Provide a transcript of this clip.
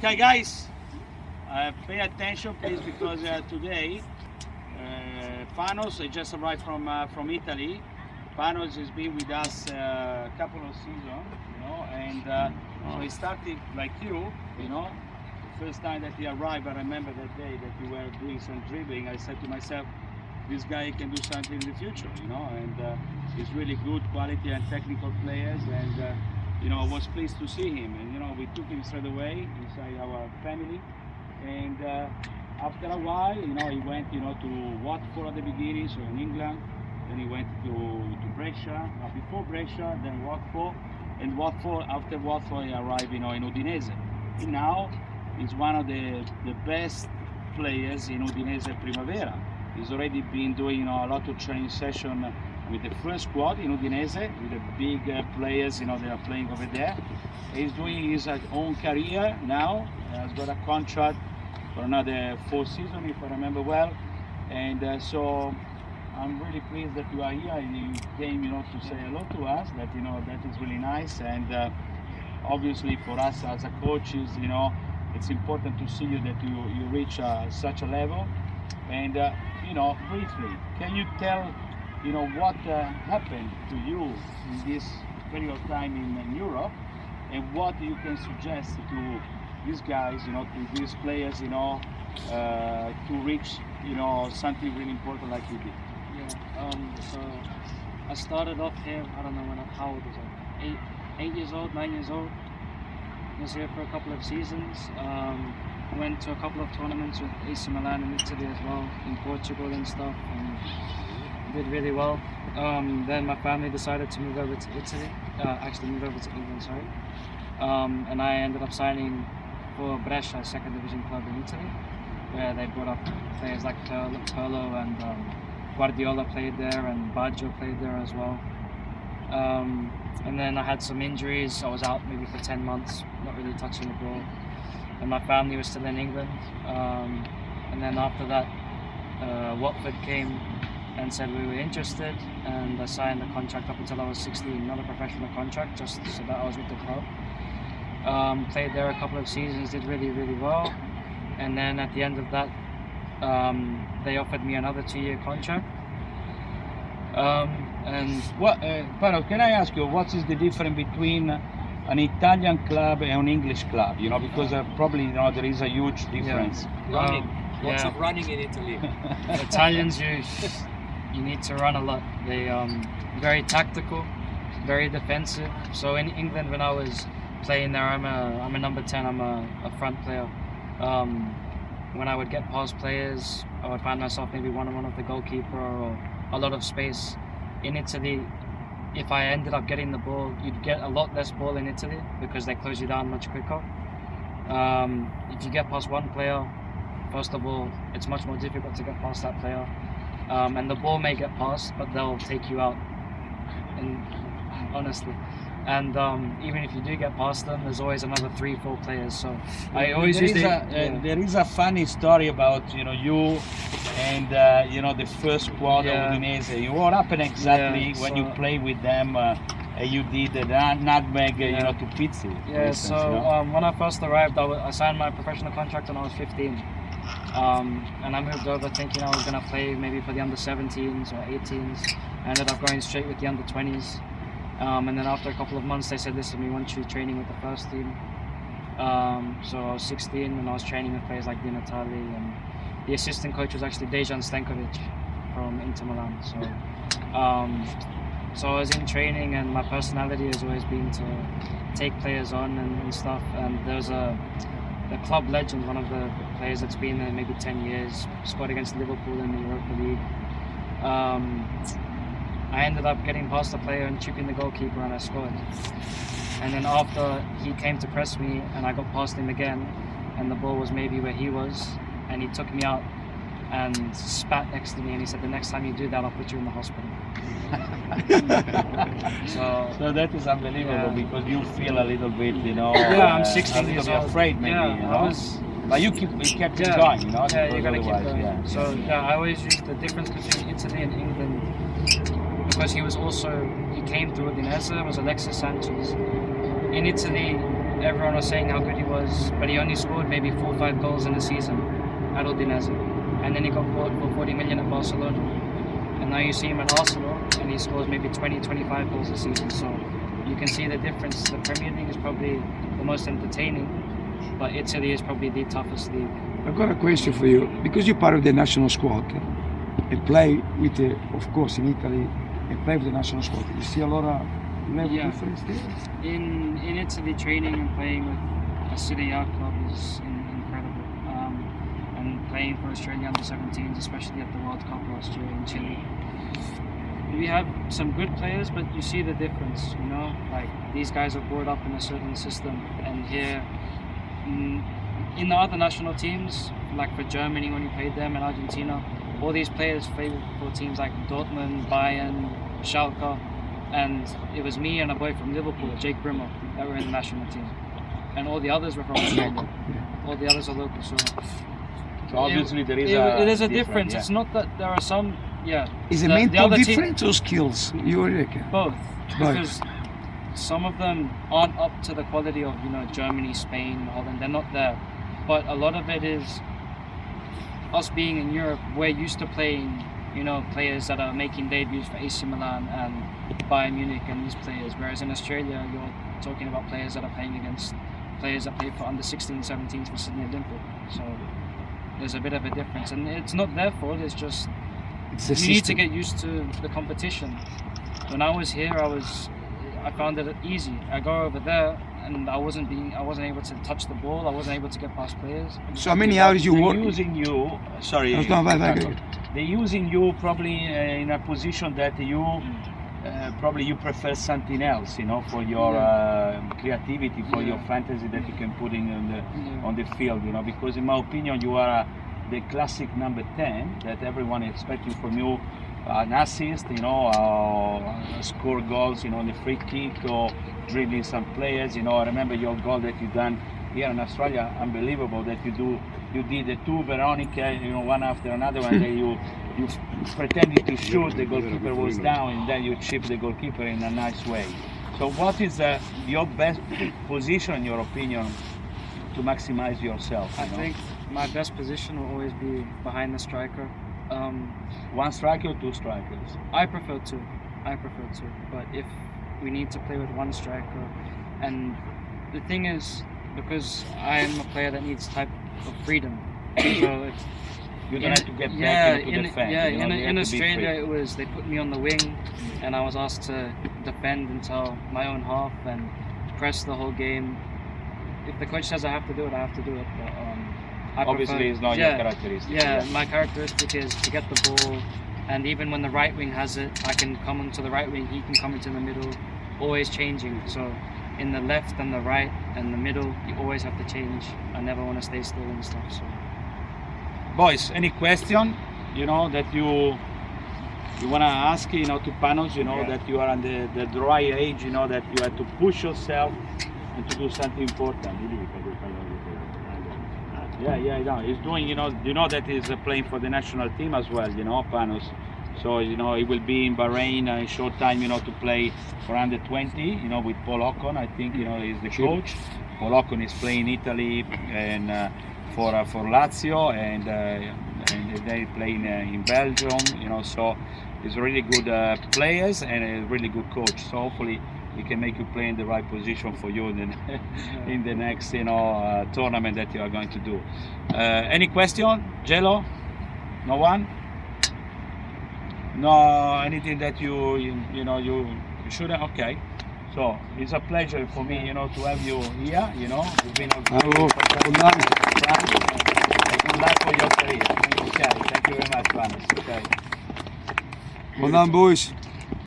Okay, guys, pay attention, please, because today Panos just arrived from Italy. Panos has been with us a couple of seasons, and so he started like you know. The first time that he arrived, I remember that day that you were doing some dribbling. I said to myself, this guy can do something in the future, and he's really good quality and technical players, and I was pleased to see him, and we took him straight away inside our family, and after a while, he went, to Watford at the beginning, so in England, then he went to Brescia, before Brescia, then Watford, and after Watford he arrived, in Udinese, and now he's one of the best players in Udinese Primavera. He's already been doing a lot of training session with the first squad in Udinese, with the big players they are playing over there. He's doing his own career now. He's got a contract for another 4 seasons, if I remember well. And so I'm really pleased that you are here and you came to say hello to us. That that is really nice. And obviously for us as a coaches, it's important to see you that you reach such a level. And briefly, can you tell what happened to you in this period of time in Europe, and what you can suggest to these guys, to these players, to reach something really important like you did? Yeah. So I started off here. I don't know how old was I? 8 years old, 9 years old. Was here for a couple of seasons. Went to a couple of tournaments with AC Milan in Italy as well, in Portugal and stuff, and did really well. Then my family decided to move over to Italy, move over to England, sorry. And I ended up signing for Brescia, second division club in Italy, where they brought up players like Pirlo and Guardiola played there, and Baggio played there as well. And then I had some injuries. I was out maybe for 10 months, not really touching the ball. And my family was still in England. And then after that, Watford came and said we were interested, and I signed a contract up until I was 16, not a professional contract, just so that I was with the club. Played there a couple of seasons, did really, really well. And then at the end of that, they offered me another 2-year contract. And what, Panos, can I ask you, what is the difference between an Italian club and an English club? Because probably there is a huge difference. Running, lots of running in Italy. Italians, you need to run a lot. They very tactical, very defensive. So in England, when I was playing there, I'm a number 10. I'm a front player. When I would get past players, I would find myself maybe one-on-one with the goalkeeper or a lot of space. In Italy, if I ended up getting the ball, you'd get a lot less ball in Italy because they close you down much quicker. If you get past one player, first of all, it's much more difficult to get past that player. And the ball may get passed, but they'll take you out, honestly. And even if you do get past them, there's always another 3-4 players. So I always there is a funny story about you and the first squad of Udinese. What happened exactly when you played with them? You did the nutmeg, to Pizzi. Yeah. Instance, so when I first arrived, I signed my professional contract when I was 15. And I moved over thinking I was going to play maybe for the under-17s or 18s. I ended up going straight with the under-20s. And then after a couple of months, they said, listen, we want you training with the first team. So I was 16 and I was training with players like Di Natale, and the assistant coach was actually Dejan Stankovic from Inter Milan. So I was in training, and my personality has always been to take players on and stuff. And there was the club legend, one of the players that's been there maybe 10 years, scored against Liverpool in the Europa League. I ended up getting past the player and chipping the goalkeeper, and I scored. And then after, he came to press me, and I got past him again, and the ball was maybe where he was, and he took me out and spat next to me, and he said, the next time you do that, I'll put you in the hospital. So that is unbelievable, because you feel a little bit, Yeah, I'm 16 years old. Afraid maybe, Yeah, But you kept it going, Yeah, you gotta keep going. Yeah. So I always use the difference between Italy and England, because he came through Udinese, was Alexis Sanchez. In Italy, everyone was saying how good he was, but he only scored maybe 4 or 5 goals in a season at Udinese. And then he got bought for 40 million at Barcelona. And now you see him at Arsenal and he scores maybe 20, 25 goals a season. So you can see the difference. The Premier League is probably the most entertaining, but Italy is probably the toughest league. I've got a question for you. Because you're part of the national squad and play with, of course, in Italy, and play with the national squad, you see a lot of level difference there? In Italy, training and playing with a Serie A club is incredible. And playing for Australia under-17s, especially at the World Cup last year in Chile. We have some good players, but you see the difference, you know? Like, these guys are brought up in a certain system, and here, in the other national teams, like for Germany when we played them and Argentina, all these players played for teams like Dortmund, Bayern, Schalke, and it was me and a boy from Liverpool, Jake Brimmer, that were in the national team. And all the others were from Australia. All the others are local, so obviously there is it is a difference. Yeah. It's not that there are some, Is it mental difference or skills, you reckon? Both. Because some of them aren't up to the quality of, you know, Germany, Spain, Holland. They're not there. But a lot of it is us being in Europe. We're used to playing, you know, players that are making debuts for AC Milan and Bayern Munich and these players. Whereas in Australia, you're talking about players that are playing against players that play for under 16, 17s for Sydney Olympic. So there's a bit of a difference, and it's not their fault. It's just you need to get used to the competition. When I was here, I found it easy. I go over there, and I wasn't able to touch the ball. I wasn't able to get past players. So how many hours you work? They're using you. Sorry. They're using you probably in a position that you probably you prefer something else, you know, for your creativity, for your fantasy that you can put in on the field, you know. Because in my opinion, you are the classic number 10 that everyone expects from you. An assist, you know, score goals, you know, on the free kick or dribbling some players, you know. I remember your goal that you done here in Australia, unbelievable that you did the two Veronica, you know, one after another, and then you pretended to shoot, the goalkeeper was down, and then you chip the goalkeeper in a nice way. So what is your best position, in your opinion, to maximize yourself? I think my best position will always be behind the striker. One striker or two strikers? I prefer two, but if we need to play with one striker, and the thing is, because I'm a player that needs type of freedom, so you don't have to get back into defend. Yeah, you know, in Australia it was they put me on the wing, and I was asked to defend until my own half and press the whole game. If the coach says I have to do it, I have to do it. But, obviously, it's not your characteristic. Yeah, my characteristic is to get the ball, and even when the right wing has it, I can come into the right wing, he can come into the middle, always changing. So in the left and the right and the middle, you always have to change. I never want to stay still and stuff. So, boys, any question, you know, that you want to ask, you know, to Panos, you know, that you are on the dry age, you know, that you have to push yourself and to do something important. Yeah, he's doing, you know that he's playing for the national team as well, you know, Panos. So, you know, he will be in Bahrain in short time, you know, to play for under 20, you know, with Paul Ocon. I think, you know, he's the coach. Paul Ocon is playing Italy and for Lazio, and they playing in Belgium, you know, so he's really good players and a really good coach. So hopefully he can make you play in the right position for you in the next, you know, tournament that you are going to do. Any question, Jello? No one? No, anything that you shouldn't? Okay. So it's a pleasure for me, you know, to have you here. You know, you've been a good luck for your career. Okay, thank you very much, Panos. Okay. Well done, boys.